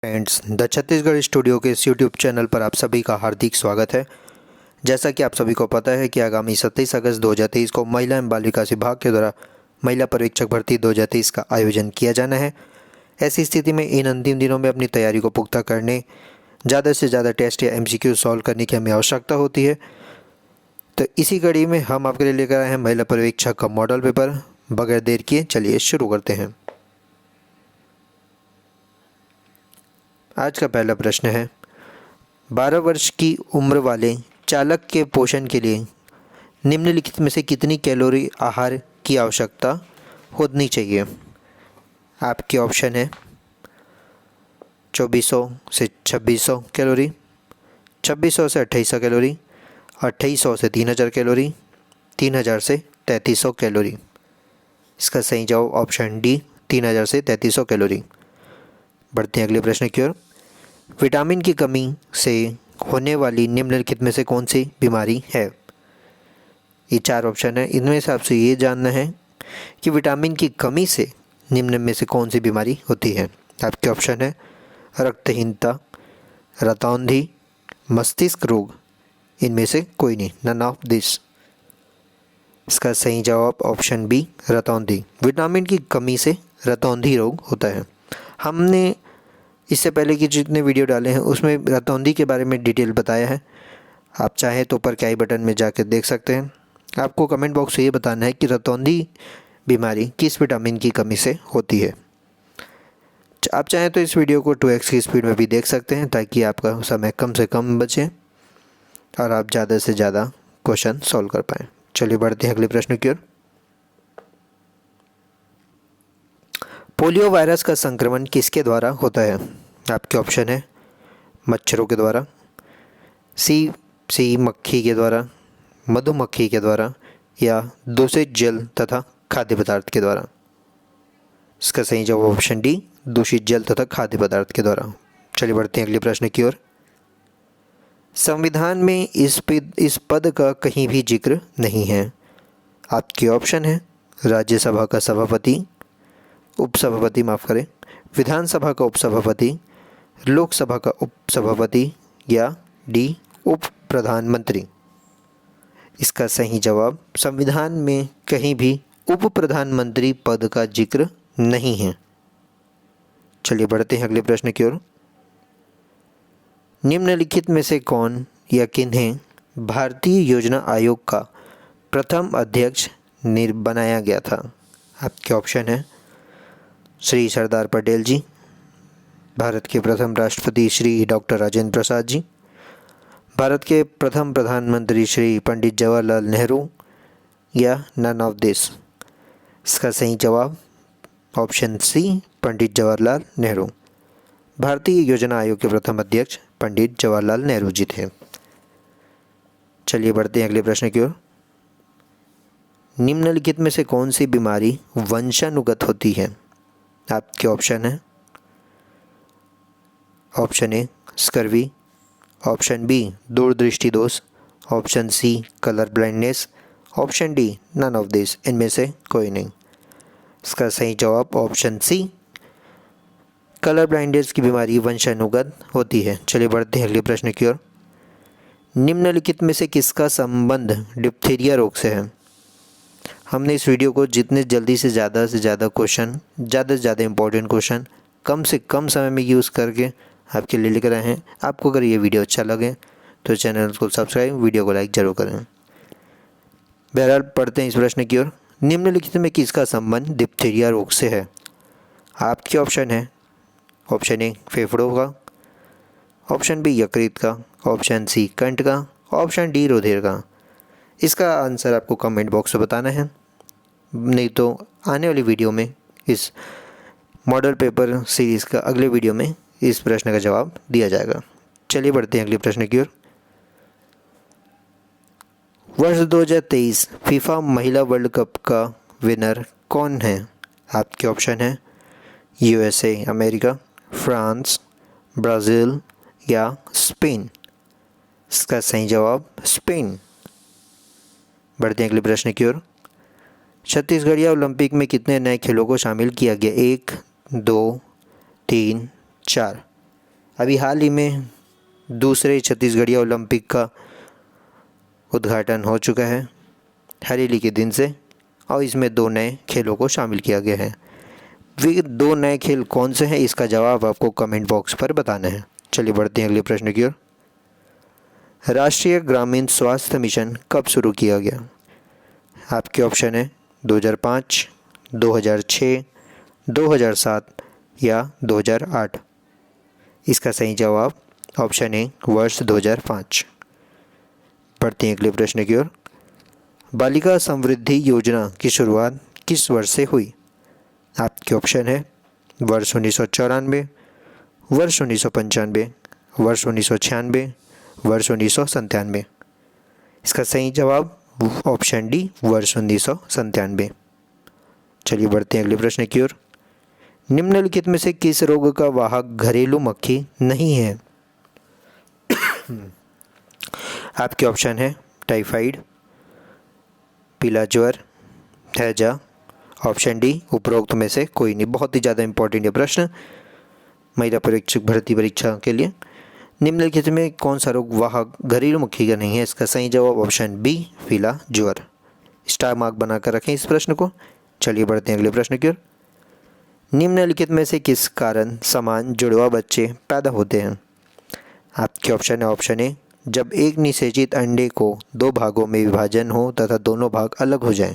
Friends, the Chhattisgarh studio के इस YouTube channel पर आप सभी का हार्दिक स्वागत है। जैसा कि आप सभी को पता है कि आगामी 27 अगस्त 2023 को महिला एवं बाल विकास विभाग के द्वारा महिला पर्यवेक्षक भर्ती 2023 का आयोजन किया जाना है। ऐसी स्थिति में इन अंतिम दिनों में अपनी तैयारी को पुख्ता करने, ज़्यादा से ज़्यादा टेस्ट या MCQ सॉल्व करने की हमें आवश्यकता होती है। तो इसी कड़ी में हम आपके लिए लेकर आए हैं महिला पर्यवेक्षक का मॉडल पेपर। बगैर देर किए चलिए शुरू करते हैं। आज का पहला प्रश्न है, 12 वर्ष की उम्र वाले चालक के पोषण के लिए निम्नलिखित में से कितनी कैलोरी आहार की आवश्यकता होनी चाहिए। आपके ऑप्शन है 2400 से 2600 कैलोरी, 2600 से 2800 कैलोरी, 2800 से 3000 कैलोरी, 3000 से 3300 कैलोरी। इसका सही जवाब ऑप्शन डी 3000 से 3300 कैलोरी। बढ़ते हैं अगले प्रश्न की ओर। विटामिन की कमी से होने वाली निम्नलिखित में से कौन सी बीमारी है। ये 4 ऑप्शन है, इनमें से आपसे ये जानना है कि विटामिन की कमी से निम्न में से कौन सी बीमारी होती है। आपके ऑप्शन है रक्तहीनता, रतौंधी, मस्तिष्क रोग, इनमें से कोई नहीं, नन ऑफ दिस। इसका सही जवाब ऑप्शन बी रतौंधी। विटामिन की कमी से रतौंधी रोग होता है। हमने इससे पहले कि जितने वीडियो डाले हैं उसमें रतौंधी के बारे में डिटेल बताया है। आप चाहें तो ऊपर के आई बटन में जाकर देख सकते हैं। आपको कमेंट बॉक्स में ये बताना है कि रतौंधी बीमारी किस विटामिन की कमी से होती है। आप चाहें तो इस वीडियो को 2x की स्पीड में भी देख सकते हैं ताकि आपका समय कम से कम बचे और आप ज़्यादा से ज़्यादा क्वेश्चन सॉल्व कर पाएँ। चलिए बढ़ते हैं अगले प्रश्न की ओर। पोलियो वायरस का संक्रमण किसके द्वारा होता है। आपके ऑप्शन है मच्छरों के द्वारा, सी मक्खी के द्वारा, मधुमक्खी के द्वारा या दूषित जल तथा खाद्य पदार्थ के द्वारा। इसका सही जवाब ऑप्शन डी दूषित जल तथा खाद्य पदार्थ के द्वारा। चलिए बढ़ते हैं अगले प्रश्न की ओर। संविधान में इस पद का कहीं भी जिक्र नहीं है। आपके ऑप्शन है राज्यसभा का सभापति, उपसभापति माफ़ करें, विधानसभा का उपसभापति, लोकसभा का उपसभापति या डी उप प्रधानमंत्री। इसका सही जवाब संविधान में कहीं भी उप प्रधानमंत्री पद का जिक्र नहीं है। चलिए बढ़ते हैं अगले प्रश्न की ओर। निम्नलिखित में से कौन या किन्हें भारतीय योजना आयोग का प्रथम अध्यक्ष बनाया गया था। आपके ऑप्शन है श्री सरदार पटेल जी, भारत के प्रथम राष्ट्रपति श्री डॉक्टर राजेंद्र प्रसाद जी, भारत के प्रथम प्रधानमंत्री श्री पंडित जवाहरलाल नेहरू या नन ऑफ दिस। इसका सही जवाब ऑप्शन सी पंडित जवाहरलाल नेहरू। भारतीय योजना आयोग के प्रथम अध्यक्ष पंडित जवाहरलाल नेहरू जी थे। चलिए बढ़ते हैं अगले प्रश्न की ओर। निम्नलिखित में से कौन सी बीमारी वंशानुगत होती है। आपके ऑप्शन है option A scurvy, option B दूरदृष्टि दोष, option C colour blindness, option D none of this, इनमें से कोई नहीं। इसका सही जवाब ऑप्शन सी कलर ब्लाइंडनेस की बीमारी वंशानुगत होती है। चलिए बढ़ते हैं अगले प्रश्न की ओर। निम्नलिखित में से किसका संबंध डिप्थीरिया रोग से है। हमने इस वीडियो को जितने जल्दी से ज़्यादा क्वेश्चन, ज़्यादा से ज़्यादा इंपॉर्टेंट क्वेश्चन कम से कम समय में यूज़ करके आपके लिए लेकर आए हैं। आपको अगर ये वीडियो अच्छा लगे तो चैनल को सब्सक्राइब, वीडियो को लाइक जरूर करें। बहरहाल पढ़ते हैं इस प्रश्न की ओर। निम्नलिखित में किसका संबंध डिप्थीरिया रोग से है। आपके ऑप्शन है ऑप्शन ए फेफड़ों का, ऑप्शन बी यकृत का, ऑप्शन सी कंठ का, ऑप्शन डी रुधिर का। इसका आंसर आपको कमेंट बॉक्स में बताना है, नहीं तो आने वाली वीडियो में इस मॉडल पेपर सीरीज़ का अगले वीडियो में इस प्रश्न का जवाब दिया जाएगा। चलिए बढ़ते हैं अगले प्रश्न की ओर। वर्ष 2023 फीफा महिला वर्ल्ड कप का विनर कौन है। आपके ऑप्शन है USA अमेरिका, फ्रांस, ब्राज़ील या स्पेन। इसका सही जवाब स्पेन। बढ़ते हैं अगले प्रश्न की ओर। छत्तीसगढ़िया ओलंपिक में कितने नए खेलों को शामिल किया गया। 1, 2, 3, 4। अभी हाल ही में दूसरे छत्तीसगढ़ीय ओलंपिक का उद्घाटन हो चुका है हरेली के दिन से, और इसमें 2 नए खेलों को शामिल किया गया है। वे 2 नए खेल कौन से हैं, इसका जवाब आपको कमेंट बॉक्स पर बताना है। चलिए बढ़ते हैं अगले प्रश्न की ओर। राष्ट्रीय ग्रामीण स्वास्थ्य मिशन कब शुरू किया गया? आपके ऑप्शन है 2005, 2006, 2007 या 2008। इसका सही जवाब ऑप्शन ए वर्ष 2005। बढ़ते हैं अगले प्रश्न की ओर। बालिका समृद्धि योजना की शुरुआत किस वर्ष से हुई? आपके ऑप्शन है वर्ष 1994, वर्ष 1995, वर्ष 1996, वर्ष 1997। इसका सही जवाब ऑप्शन डी वर्ष 1997। चलिए बढ़ते हैं अगले प्रश्न की ओर। निम्नलिखित में से किस रोग का वाहक घरेलू मक्खी नहीं है? आपके ऑप्शन है टाइफाइड, पीला ज्वर, हैजा। ऑप्शन डी उपरोक्त में से कोई नहीं। बहुत ही ज़्यादा इंपॉर्टेंट है प्रश्न महिला परीक्षक भर्ती परीक्षा के लिए। निम्नलिखित में कौन सा रोग वाहक घरेलू मक्खी का नहीं है? इसका सही जवाब ऑप्शन बी पीला ज्वर। स्टार मार्क बनाकर रखें इस प्रश्न को। चलिए बढ़ते हैं अगले प्रश्न की ओर। निम्नलिखित में से किस कारण समान जुड़वा बच्चे पैदा होते हैं? आपके ऑप्शन है ऑप्शन ए जब एक निषेचित अंडे को 2 भागों में विभाजन हो तथा दोनों भाग अलग हो जाएं।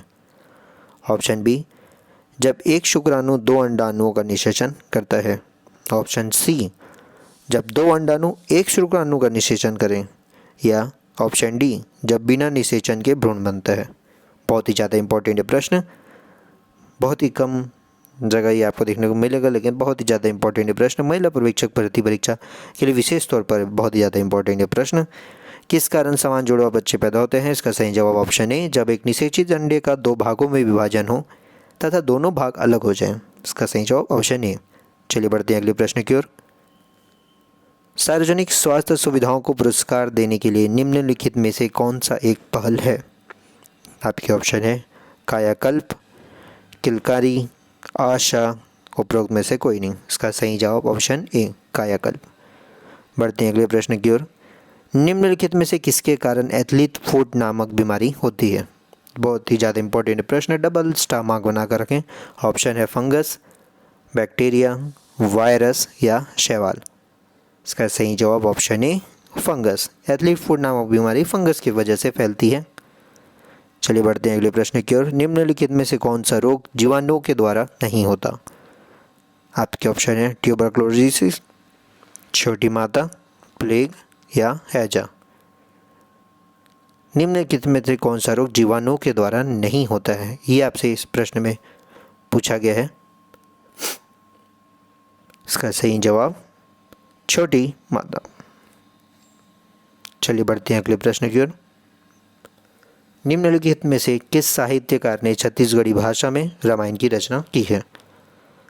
ऑप्शन बी जब एक शुक्राणु 2 अंडाणुओं का निषेचन करता है। ऑप्शन सी जब 2 अंडाणु एक शुक्राणु का निषेचन करें। या ऑप्शन डी जब बिना निषेचन के भ्रूण बनता है। बहुत ही ज़्यादा इंपॉर्टेंट है प्रश्न, बहुत ही कम जगह ये आपको देखने को मिलेगा, लेकिन बहुत ही ज़्यादा इंपॉर्टेंट है प्रश्न। महिला पर्यवेक्षक भर्ती परीक्षा के लिए विशेष तौर पर बहुत ही ज़्यादा इंपॉर्टेंट है प्रश्न। किस कारण समान जुड़वा बच्चे पैदा होते हैं? इसका सही जवाब ऑप्शन ए जब एक निषेचित अंडे का 2 भागों में विभाजन हो तथा दोनों भाग अलग हो जाएं। इसका सही जवाब ऑप्शन ए। चलिए बढ़ते हैं अगले प्रश्न की ओर। सार्वजनिक स्वास्थ्य सुविधाओं को पुरस्कार देने के लिए निम्नलिखित में से कौन सा एक पहल है? आपके ऑप्शन है कायाकल्प, किलकारी, आशा। उपरोक्त में से कोई नहीं। इसका सही जवाब ऑप्शन ए कायाकल्प। बढ़ते हैं अगले प्रश्न की ओर। निम्नलिखित में से किसके कारण एथलीट फुट नामक बीमारी होती है? बहुत ही ज़्यादा इंपॉर्टेंट प्रश्न, डबल स्टार मार्क बनाकर रखें। ऑप्शन है फंगस, बैक्टीरिया, वायरस या शैवाल। इसका सही जवाब option A fungus. Athlete foot नामक बीमारी फंगस की वजह से फैलती है। चलिए बढ़ते हैं अगले प्रश्न की ओर। निम्नलिखित में से कौन सा रोग जीवाणुओं के द्वारा नहीं होता? आपके ऑप्शन है ट्यूबरक्लोसिस, छोटी माता, प्लेग या हैजा। निम्नलिखित में से कौन सा रोग जीवाणुओं के द्वारा नहीं होता है? ये आपसे इस प्रश्न में पूछा गया है। इसका सही जवाब छोटी माता। चलिए बढ़ते हैं अगले प्रश्न की ओर। निम्नलिखित में से किस साहित्यकार ने छत्तीसगढ़ी भाषा में रामायण की रचना की है?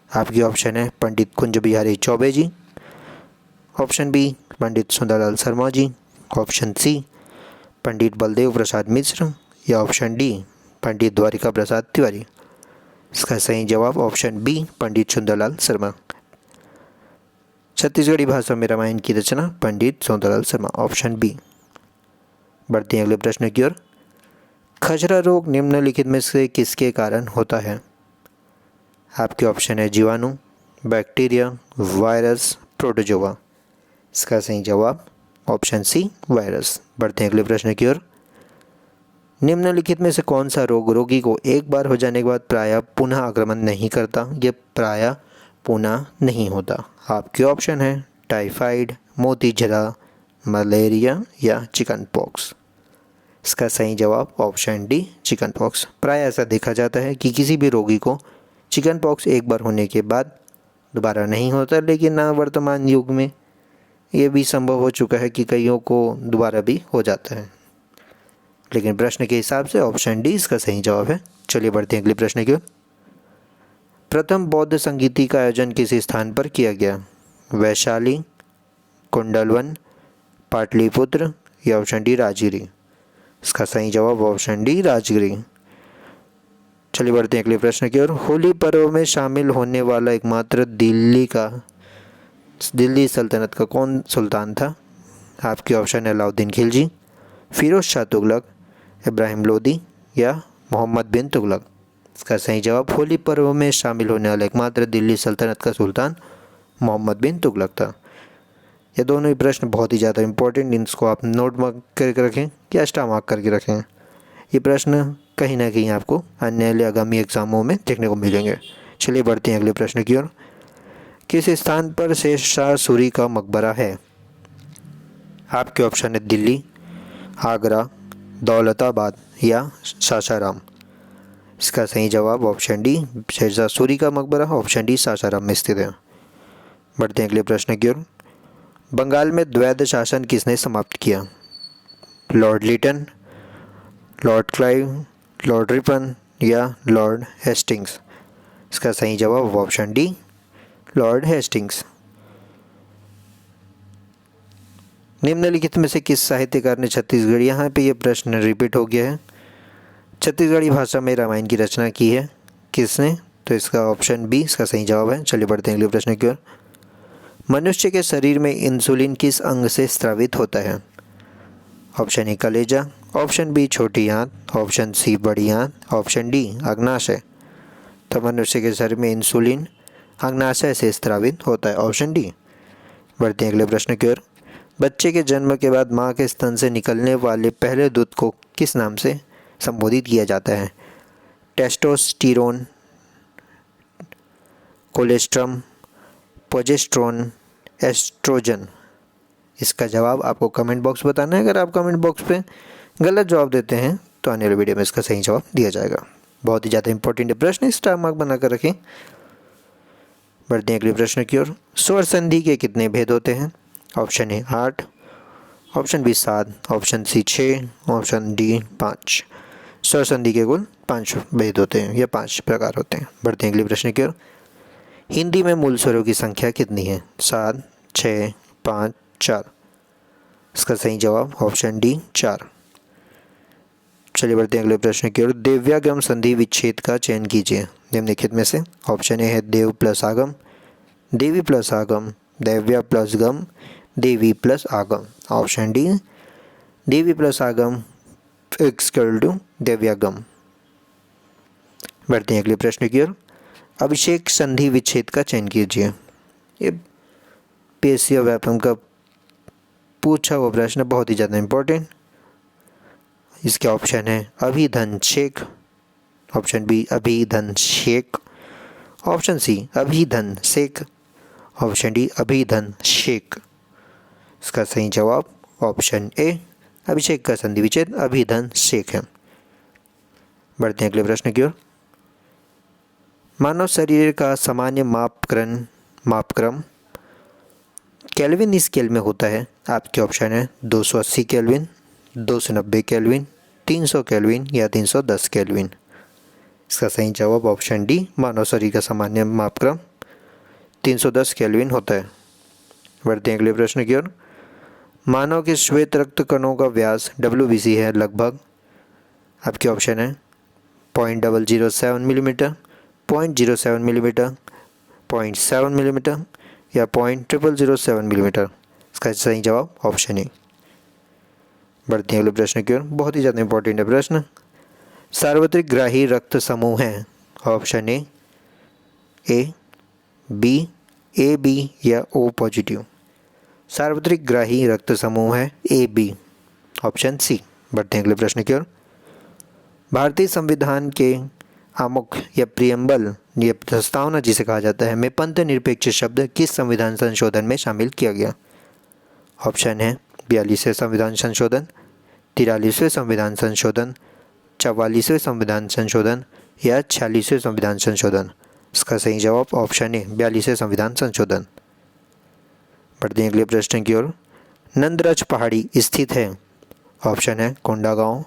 आपके ऑप्शन है पंडित कुंज बिहारी चौबे जी, option B Pandit Sundarlal Sharma ji, option C पंडित बलदेव प्रसाद मिश्र या ऑप्शन डी पंडित द्वारिका प्रसाद तिवारी। इसका सही जवाब ऑप्शन बी पंडित सुंदरलाल शर्मा। छत्तीसगढ़ी भाषा में रामायण की रचना पंडित सुंदरलाल शर्मा, ऑप्शन बी। बढ़ते हैं अगले प्रश्न की ओर। खसरा रोग निम्नलिखित में से किसके कारण होता है? आपके ऑप्शन है जीवाणु, बैक्टीरिया, वायरस, प्रोटोजोआ। इसका सही जवाब ऑप्शन सी वायरस। बढ़ते हैं अगले प्रश्न की ओर। निम्नलिखित में से कौन सा रोग रोगी को एक बार हो जाने के बाद प्रायः पुनः आक्रमण नहीं करता? ये प्रायः पुनः नहीं होता। आपके ऑप्शन है टाइफाइड, मोतीझरा, मलेरिया या चिकन पॉक्स। इसका सही जवाब ऑप्शन डी चिकन पॉक्स। प्राय ऐसा देखा जाता है कि किसी भी रोगी को चिकन पॉक्स एक बार होने के बाद दोबारा नहीं होता, लेकिन वर्तमान युग में ये भी संभव हो चुका है कि कईयों को दोबारा भी हो जाता है, लेकिन प्रश्न के हिसाब से ऑप्शन डी इसका सही जवाब है। चलिए बढ़ते हैं अगले प्रश्न की ओर। प्रथम बौद्ध संगीति का आयोजन किस स्थान पर किया गया? वैशाली, कुंडलवन, पाटलिपुत्र या ऑप्शन डी राजगिरी। इसका सही जवाब ऑप्शन डी राजगिरी। चलिए बढ़ते हैं अगले प्रश्न की ओर। होली पर्व में शामिल होने वाला एकमात्र दिल्ली का दिल्ली सल्तनत का कौन सुल्तान था? आपके ऑप्शन है अलाउद्दीन खिलजी, फिरोज शाह तुगलक, इब्राहिम लोदी या मोहम्मद बिन तुगलक। इसका सही जवाब होली पर्व में शामिल होने वाला एकमात्र दिल्ली सल्तनत का सुल्तान मोहम्मद बिन तुगलक था। ये दोनों ही प्रश्न बहुत ही ज़्यादा इंपॉर्टेंट, इनको आप नोट मार्क करके रखें या स्टार मार्क करके रखें। ये प्रश्न कहीं ना कहीं आपको अन्य आगामी एग्जामों में देखने को मिलेंगे। चलिए बढ़ते हैं अगले प्रश्न की ओर। किस स्थान पर शेर शाह सूरी का मकबरा है? आपके ऑप्शन है दिल्ली, आगरा, दौलताबाद या सासाराम। इसका सही जवाब ऑप्शन डी, शेरशाह सूरी का मकबरा ऑप्शन डी सासाराम में स्थित है। बढ़ते हैं अगले प्रश्न की ओर। बंगाल में द्वैध शासन किसने समाप्त किया? Lord Lytton, Lord Clive, Lord Ripon या लॉर्ड हेस्टिंग्स। इसका सही जवाब ऑप्शन डी, लॉर्ड हेस्टिंग्स। निम्नलिखित में से किस साहित्यकार ने छत्तीसगढ़, यहाँ पे ये प्रश्न रिपीट हो गया है, छत्तीसगढ़ी भाषा में रामायण की रचना की है? किसने? तो इसका ऑप्शन बी इसका सही जवाब है। चलिए बढ़ते हैं अगले प्रश्न की ओर। मनुष्य के शरीर में इंसुलिन किस अंग से स्रावित होता है? ऑप्शन ए कलेजा, ऑप्शन बी छोटी आंत, ऑप्शन सी बड़ी आंत, ऑप्शन डी अग्नाशय। तो मनुष्य के शरीर में इंसुलिन अग्नाशय से स्रावित होता है, ऑप्शन डी। बढ़ते हैं अगले प्रश्न की ओर। बच्चे के जन्म के बाद माँ के स्तन से निकलने वाले पहले दूध को किस नाम से संबोधित किया जाता है? Testosterone, colostrum, progesterone, oestrogen. इसका जवाब आपको कमेंट बॉक्स बताना है। अगर आप कमेंट बॉक्स पे गलत जवाब देते हैं तो आने वाले वीडियो में इसका सही जवाब दिया जाएगा। बहुत ही ज़्यादा इंपॉर्टेंट प्रश्न, स्टार मार्क बनाकर रखें। बढ़ते हैं अगले प्रश्न की ओर। स्वर संधि के कितने भेद होते हैं? Option A 8, option B 7, option C 6, option D 5। स्वर संधि के कुल 5 भेद होते हैं या 5 प्रकार होते हैं। बढ़ते हैं अगले प्रश्न की ओर। हिंदी में मूल स्वरों की संख्या कितनी है? 7, 6, 5, 4। इसका सही जवाब ऑप्शन डी 4। चलिए बढ़ते हैं अगले प्रश्न की ओर। देव्यागम संधि विच्छेद का चयन कीजिए निम्नलिखित में से। ऑप्शन ए है देव प्लस आगम, देवी प्लस आगम, देव्या प्लस गम, देवी प्लस आगम। ऑप्शन डी देवी प्लस आगम इक्वल टू देव्यागम। बढ़ते हैं अगले प्रश्न की ओर। अभिषेक संधि विच्छेद का चयन कीजिए। ये पीएससी व्यापम का पूछा हुआ प्रश्न, बहुत ही ज़्यादा इंपॉर्टेंट। इसके ऑप्शन है Abhidhan Shaikh, option B Abhidhan Shaikh, option C Abhidhan Shaikh, option D Abhidhan Shaikh. इसका सही जवाब ऑप्शन ए अभिषेक का संधि विच्छेद अभिधन शेख है। बढ़ते हैं अगले प्रश्न की ओर। मानव शरीर का सामान्य मापक्रम केल्विन स्केल में होता है। आपके ऑप्शन है 280 केल्विन, 290 केल्विन, 300 केल्विन या 310 केल्विन। इसका सही जवाब ऑप्शन डी मानव शरीर का सामान्य मापक्रम 310 केल्विन होता है। बढ़ते हैं अगले प्रश्न की ओर। मानव के श्वेत रक्त कणों का व्यास WBC है लगभग। आपके ऑप्शन है 0.007 मिलीमीटर, 0.07 मिलीमीटर, 0.7 मिलीमीटर या 0.0007 मिलीमीटर। इसका सही जवाब ऑप्शन ए। बढ़ते हैं अगले प्रश्न की ओर। बहुत ही ज़्यादा इंपॉर्टेंट है प्रश्न। सार्वत्रिक ग्राही रक्त समूह है। Option A B, A B या ओ पॉजिटिव। सार्वत्रिक ग्राही रक्त समूह है ए बी, ऑप्शन सी। बढ़ते हैं अगले प्रश्न की ओर। भारतीय संविधान के आमुख या प्रियम्बल या प्रस्तावना जिसे कहा जाता है में पंथ निरपेक्ष शब्द किस संविधान संशोधन में शामिल किया गया? ऑप्शन है 42वें संविधान संशोधन, 43वें संविधान संशोधन, 44वें संविधान संशोधन या 46वें संविधान संशोधन। इसका सही जवाब ऑप्शन ए 42वें संविधान संशोधन। बढ़ते हैं अगले प्रश्न की ओर। नंदरज पहाड़ी स्थित है। ऑप्शन है कोंडागांव,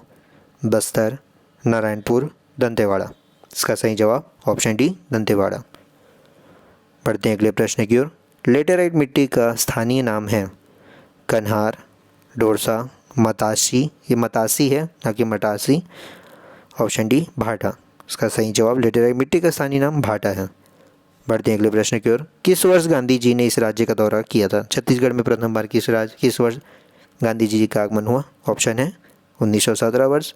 बस्तर, नारायणपुर, दंतेवाड़ा। इसका सही जवाब ऑप्शन डी दंतेवाड़ा। बढ़ते हैं अगले प्रश्न की ओर। लेटेराइट मिट्टी का स्थानीय नाम है कन्हार, डोरसा, मतासी। ये मतासी है ना कि मटासी। ऑप्शन डी भाटा। इसका सही जवाब लेटेराइट मिट्टी का स्थानीय नाम भाटा है। बढ़ते हैं अगले प्रश्न की ओर। किस वर्ष गांधी जी ने इस राज्य का दौरा किया था? छत्तीसगढ़ में प्रथम बार किस वर्ष गांधी जी का आगमन हुआ? ऑप्शन है 1917 वर्ष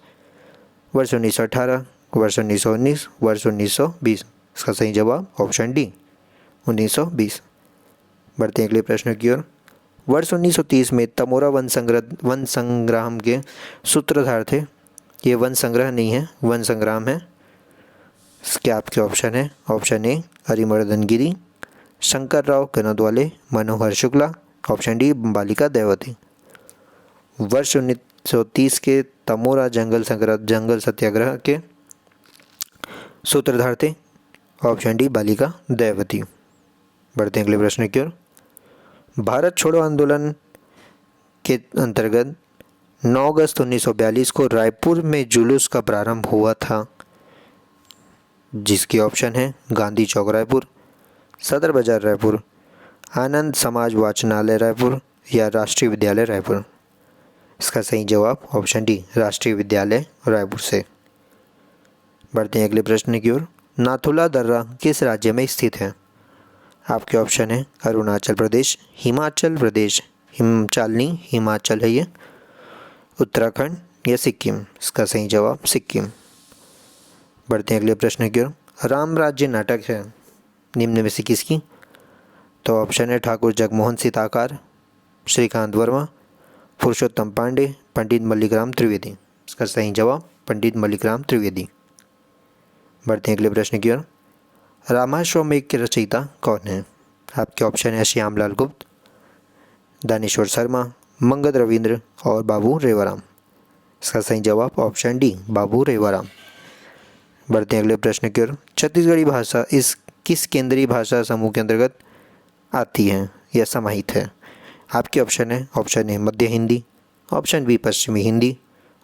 1918, वर्ष 1919, वर्ष 1920। इसका सही जवाब ऑप्शन डी 1920। बढ़ते हैं अगले प्रश्न की ओर। वर्ष 1930 में तमोरा वन संग्राम के सूत्रधार थे। ये वन संग्रह नहीं है, वन संग्राम है। इसके आपके ऑप्शन है। Option A Arimardan Giri, Shankarrao Ganodwale, Manohar Shukla. Option D Balika Dayawati. वर्ष 1930 के तमोरा जंगल सत्याग्रह के सूत्रधार थे। Option D Balika Dayawati. बढ़ते हैं अगले प्रश्न की ओर। भारत छोड़ो आंदोलन के अंतर्गत 9 अगस्त 1942 को रायपुर में जुलूस का प्रारंभ हुआ था, जिसकी ऑप्शन है गांधी चौक रायपुर, सदर बाजार रायपुर, आनंद समाज वाचनालय रायपुर या राष्ट्रीय विद्यालय रायपुर। इसका सही जवाब ऑप्शन डी राष्ट्रीय विद्यालय रायपुर से। बढ़ते हैं अगले प्रश्न की ओर। नाथुला दर्रा किस राज्य में स्थित है? आपके ऑप्शन है अरुणाचल प्रदेश, हिमाचल प्रदेश, हिमाचल है ये, उत्तराखंड या सिक्किम। इसका सही जवाब सिक्किम। बढ़ते हैं अगले प्रश्न की ओर। राम राज्य नाटक है निम्न में से किसकी? तो ऑप्शन है ठाकुर जगमोहन सीताकार, श्रीकांत वर्मा, पुरुषोत्तम पांडे, पंडित मल्लिकराम त्रिवेदी। इसका सही जवाब पंडित मल्लिकराम त्रिवेदी। बढ़ते हैं अगले प्रश्न की ओर। रामाश्वमेध के रचयिता कौन है? आपके ऑप्शन है श्यामलाल गुप्त, दानेश्वर शर्मा, मंगत रविंद्र और बाबू रेवाराम। इसका सही जवाब ऑप्शन डी बाबू रेवाराम। बढ़ते हैं अगले प्रश्न की ओर। छत्तीसगढ़ी भाषा इस किस केंद्रीय भाषा समूह के अंतर्गत आती है या समाहित है? आपके ऑप्शन है। ऑप्शन ए मध्य हिंदी, ऑप्शन बी पश्चिमी हिंदी,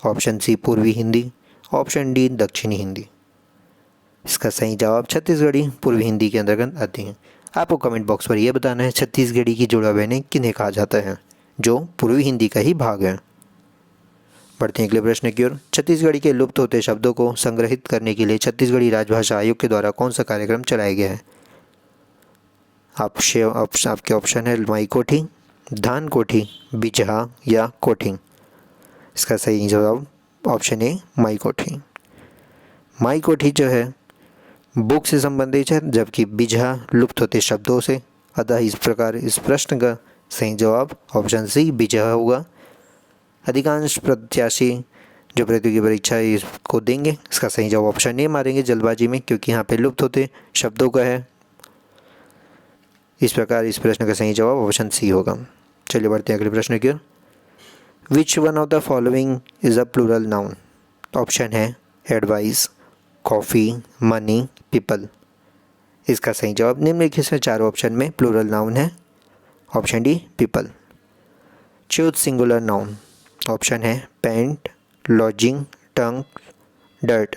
ऑप्शन सी पूर्वी हिंदी, ऑप्शन डी दक्षिणी हिंदी। इसका सही जवाब छत्तीसगढ़ी पूर्वी हिंदी के अंतर्गत आती हैं। आपको कमेंट बॉक्स पर यह बताना है छत्तीसगढ़ी की जुड़ा बहनें किन्हें कहा जाता है, जो पूर्वी हिंदी का ही भाग है। बढ़ते हैं अगले प्रश्न की ओर। छत्तीसगढ़ी के लुप्त होते शब्दों को संग्रहित करने के लिए छत्तीसगढ़ी राजभाषा आयोग के द्वारा कौन सा कार्यक्रम चलाया गया है? आपके ऑप्शन है माई कोठी, धान कोठी, बिजहा या कोठी। इसका सही जवाब ऑप्शन ए माई कोठी। माई कोठी जो है बुक से संबंधित है, जबकि बिजहा लुप्त होते शब्दों से। अतः इस प्रकार इस प्रश्न का सही जवाब ऑप्शन सी बिजहा होगा। अधिकांश प्रत्याशी जो प्रतियोगी परीक्षा इसको देंगे, इसका सही जवाब ऑप्शन ए मारेंगे जल्दबाजी में, क्योंकि यहाँ पे लुप्त होते शब्दों का है। इस प्रकार इस प्रश्न का सही जवाब ऑप्शन सी होगा। चलिए बढ़ते हैं अगले प्रश्न की ओर। Which one of the following is a plural noun? Option है एडवाइस, कॉफ़ी, मनी, पीपल। इसका सही जवाब निम्नलिखित से चारों ऑप्शन में प्लूरल नाउन है। Option D people. Choose singular noun. Option है पेंट, लॉजिंग, टंग, डर्ट।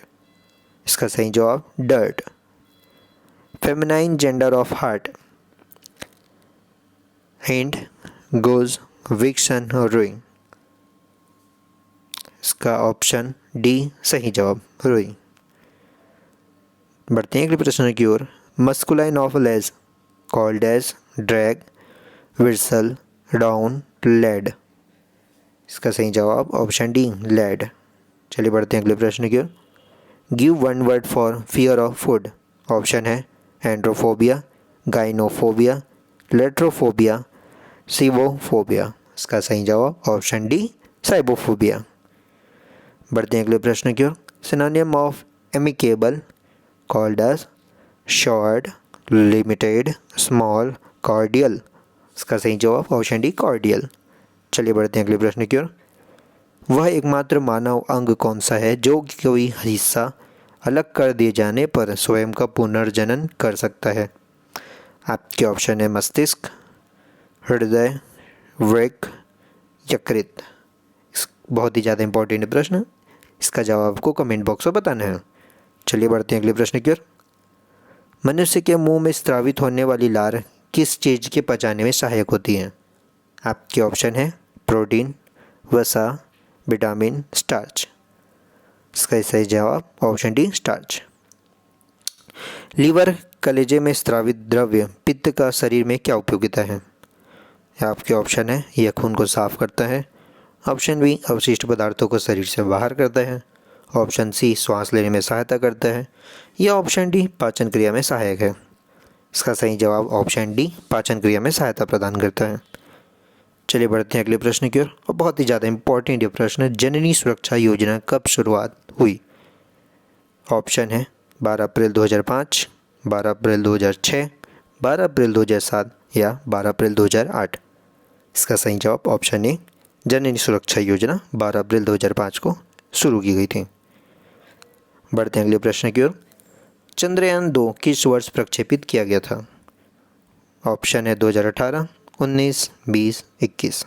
इसका सही जवाब dirt. Feminine gender of hart? Hind, goose, vixen और रुई। इसका ऑप्शन डी सही जवाब रुई। बढ़ते हैं अगले प्रश्न की ओर। Masculine of lass called as drag, विर्सल, डाउन, लेड। इसका सही जवाब ऑप्शन डी लेड। चलिए बढ़ते हैं अगले प्रश्न की ओर। Give one word for fear of food. Option है एंड्रोफोबिया, गाइनोफोबिया, लेट्रोफोबिया, सीवोफोबिया। इसका सही जवाब ऑप्शन डी साइबोफोबिया। बढ़ते हैं अगले प्रश्न की ओर। Synonym of amicable called as short, limited, small, cordial. इसका सही जवाब ऑप्शन डी कॉर्डियल। चलिए बढ़ते हैं अगले प्रश्न की ओर। वह एकमात्र मानव अंग कौन सा है जो कोई हिस्सा अलग कर दिए जाने पर स्वयं का पुनर्जनन कर सकता है? आपके ऑप्शन है मस्तिष्क, हृदय, वृक्क, यकृत। बहुत ही ज़्यादा इंपॉर्टेंट प्रश्न, इसका जवाब आपको कमेंट बॉक्स में बताना है। चलिए बढ़ते हैं अगले प्रश्न की ओर। मनुष्य के मुंह में स्रावित होने वाली लार किस चीज़ के पचाने में सहायक होती है? आपके ऑप्शन है प्रोटीन, वसा, विटामिन, स्टार्च। इसका सही जवाब ऑप्शन डी स्टार्च। लीवर कलेजे में स्रावित द्रव्य पित्त का शरीर में क्या उपयोगिता है? आपके ऑप्शन है, यह खून को साफ करता है। ऑप्शन बी, अवशिष्ट पदार्थों को शरीर से बाहर करता है। ऑप्शन सी, श्वास लेने में सहायता करता है। या ऑप्शन डी, पाचन क्रिया में सहायक है। इसका सही जवाब ऑप्शन डी, पाचन क्रिया में सहायता प्रदान करता है। चलिए बढ़ते हैं अगले प्रश्न की ओर। और बहुत ही ज़्यादा इंपॉर्टेंट ये प्रश्न है, जननी सुरक्षा योजना कब शुरुआत हुई? ऑप्शन है 12 अप्रैल 2005, 12 अप्रैल 2006, 12 अप्रैल 2007 या 12 अप्रैल 2008। इसका सही जवाब ऑप्शन ए, जननी सुरक्षा योजना 12 अप्रैल 2005 को शुरू की गई थी। बढ़ते हैं अगले प्रश्न की ओर। चंद्रयान 2 किस वर्ष प्रक्षेपित किया गया था? ऑप्शन है 2018, 19, 20, 21।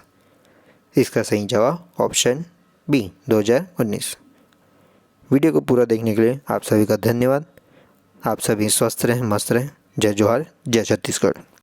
इसका सही जवाब ऑप्शन बी, 2019। वीडियो को पूरा देखने के लिए आप सभी का धन्यवाद। आप सभी स्वस्थ रहें, मस्त रहें। जय जोहार, जय छत्तीसगढ़।